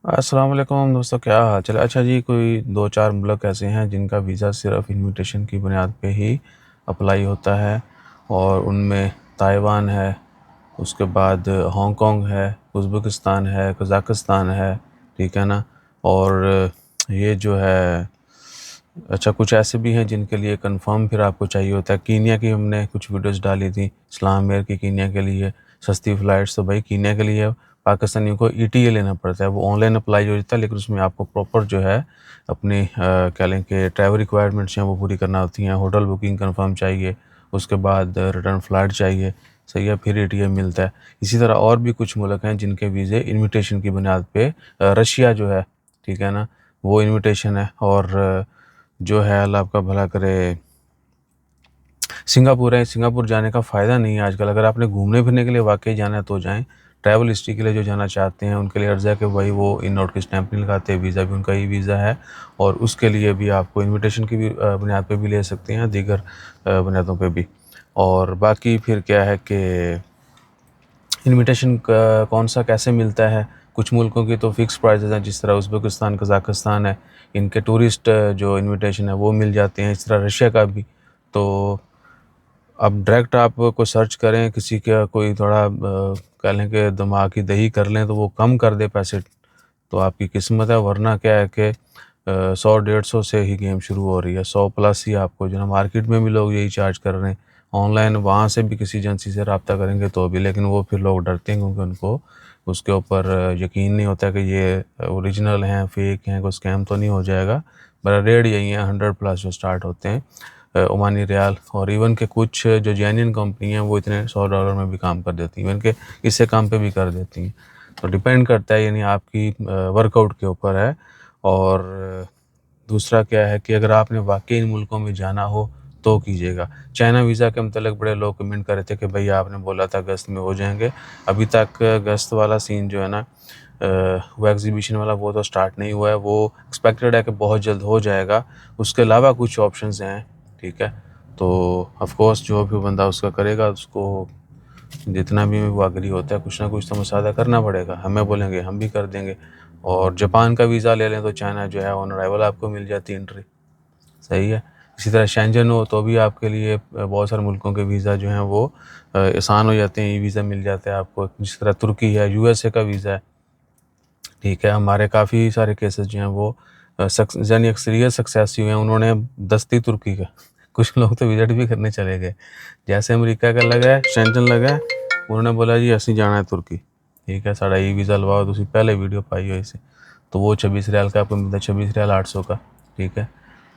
अस्सलाम वालेकुम दोस्तों, क्या हाल चाल है। अच्छा जी, कोई दो चार मुल्क ऐसे हैं जिनका वीज़ा सिर्फ़ इन्विटेशन की बुनियाद पे ही अप्लाई होता है, और उनमें ताइवान है, उसके बाद हांगकांग है, उज़्बेकिस्तान है, कज़ाकिस्तान है, ठीक है ना। और ये जो है, अच्छा कुछ ऐसे भी हैं जिनके लिए कंफर्म फिर आपको चाहिए होता है। कीनिया की हमने कुछ वीडियोस डाली थी, इस्लाम एयर की कीनिया के लिए सस्ती फ़्लाइट्स। तो भाई कीनिया के लिए पाकिस्तानियों को ईटीए लेना पड़ता है, वो ऑनलाइन अप्लाई हो जाता है, लेकिन उसमें आपको प्रॉपर जो है अपनी क्या लें कि ट्रैवल रिक्वायरमेंट्स हैं वो पूरी करना होती हैं। होटल बुकिंग कंफर्म चाहिए, उसके बाद रिटर्न फ़्लाइट चाहिए, सही है, फिर ईटीए मिलता है। इसी तरह और भी कुछ मुल्क हैं जिनके वीज़े इन्विटेशन की बुनियाद पे, रशिया जो है, ठीक है ना, वो इन्विटेशन है। और जो है, अल्लाह आपका भला करे, सिंगापुर है। सिंगापुर जाने का फ़ायदा नहीं है आजकल। अगर आपने घूमने फिरने के लिए वाकई जाना है तो जाएं। ट्रैवल हिस्ट्री के लिए जो जाना चाहते हैं उनके लिए अर्ज़ है कि भाई वो इन आउट की स्टैंप नहीं लगाते, वीज़ा भी उनका ही वीज़ा है, और उसके लिए भी आपको इन्विटेशन की भी बुनियाद पे भी ले सकते हैं, दीगर बुनियादों पे भी। और बाकी फिर क्या है कि इन्विटेशन कौन सा कैसे मिलता है, कुछ मुल्कों की तो फ़िक्स प्राइसेस हैं, जिस तरह उज़्बेकिस्तान, कज़ाकिस्तान है, इनके टूरिस्ट जो इन्विटेशन है वो मिल जाते हैं। इस तरह रशिया का भी। तो अब डायरेक्ट आप कोई सर्च करें, किसी का कोई थोड़ा कह लें कि दिमाग की दही कर लें तो वो कम कर दे पैसे, तो आपकी किस्मत है। वरना क्या है कि 100-150 से ही गेम शुरू हो रही है, 100 प्लस ही आपको जो है मार्केट में भी लोग यही चार्ज कर रहे हैं। ऑनलाइन वहाँ से भी किसी एजेंसी से रब्ता करेंगे तो भी, लेकिन वो फिर लोग डरते हैं क्योंकि उनको उसके ऊपर यकीन नहीं होता कि ये ओरिजिनल हैं, फेक हैं, कोई स्कैम तो नहीं हो जाएगा। मेरा रेट यही है, 100 प्लस जो स्टार्ट होते हैं ओमानी रियाल। और इवन के कुछ जो जेन्युइन कंपनी हैं वो इतने $100 में भी काम कर देती हैं, इवन के इससे काम पे भी कर देती हैं। तो डिपेंड करता है, यानी आपकी वर्कआउट के ऊपर है। और दूसरा क्या है कि अगर आपने वाकई इन मुल्कों में जाना हो तो कीजिएगा। चाइना वीज़ा के मतलब बड़े लोग कमेंट कर रहे थे कि भाई आपने बोला था अगस्त में हो जाएंगे, अभी तक अगस्त वाला सीन जो है ना, वो एग्जीबिशन वाला, वो तो स्टार्ट नहीं हुआ है। वो एक्सपेक्टेड है कि बहुत जल्द हो जाएगा। उसके अलावा कुछ ऑप्शंस हैं, ठीक है। तो ऑफ कोर्स जो भी बंदा उसका करेगा, उसको जितना भी वो एग्री होता है, कुछ ना कुछ तो मुसादा करना पड़ेगा। हमें बोलेंगे हम भी कर देंगे। और जापान का वीज़ा ले लें तो चाइना जो है ऑन अराइवल आपको मिल जाती है एंट्री, सही है। इसी तरह शेंजन हो तो भी आपके लिए बहुत सारे मुल्कों के वीज़ा जो हैं वो आसान हो जाते हैं, ई वीज़ा मिल जाता है आपको। जिस तरह तुर्की है, यूएसए का वीज़ा है, ठीक है। हमारे काफ़ी सारे केसेस जो हैं वो यानी अक्सरियत सक्सेस हुए हैं, उन्होंने दस्ती तुर्की का कुछ लोग तो विजिट भी करने चले गए। जैसे अमेरिका का लगा है, शेंजन लगा है, उन्होंने बोला जी असी जाना है तुर्की, ठीक है, साड़ा ई वीज़ा लवाओ। तुम पहले वीडियो पाई हो इसे, तो वो 26 रियाल का आपको मिलता है, 26 रियाल 800 का, ठीक है।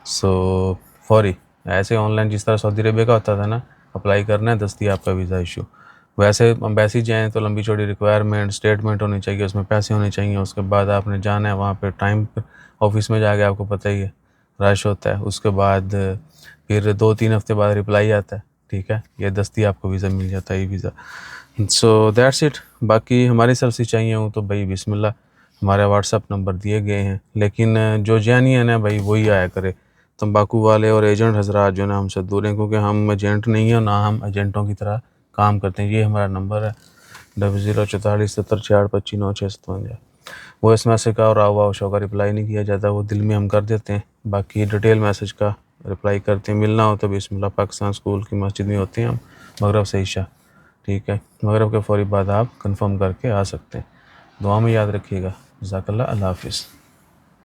सो फौरी ऐसे ऑनलाइन जिस तरह सऊदी अरेबिया का होता था ना, अप्लाई करना है, दस्ती आपका वीज़ा इशू। वैसे एम्बेसी जाएँ तो लंबी चौड़ी रिक्वायरमेंट, स्टेटमेंट होनी चाहिए, उसमें पैसे होने चाहिए। उसके बाद आपने जाना है वहाँ पे टाइम पे, ऑफिस में जाके आपको पता ही है रश होता है। उसके बाद फिर 2-3 हफ्ते बाद रिप्लाई आता है, ठीक है, ये दस्ती आपको वीज़ा मिल जाता है, ये वीज़ा। So that's it. बाकी हमारी तरफ से चाहिए हूँ तो भाई बिस्मिल्लाह, हमारे व्हाट्सअप नंबर दिए गए हैं, लेकिन जो जेन्युइन है भाई वही आया करे। तंबाकू वाले और एजेंट हजरात जो है ना, हमसे दूर हैं, क्योंकि हम एजेंट नहीं हैं, ना हम एजेंटों की तरह काम करते हैं। ये हमारा नंबर है 0044 77 65 9 6 57। वो इस मैसेज का और आवा शो का रिप्लाई नहीं किया जाता, वो दिल में हम कर देते हैं। बाकी डिटेल मैसेज का रिप्लाई करते हैं। मिलना हो तो बिस्मिल्लाह पाकिस्तान स्कूल की मस्जिद में होते हैं हम, मगरब से इशा, ठीक है। मगरब के फ़ौरी बाद आप कंफर्म करके आ सकते हैं। दुआ में याद रखिएगा। जज़ाकल्लाह। अल्लाह हाफ़िज़।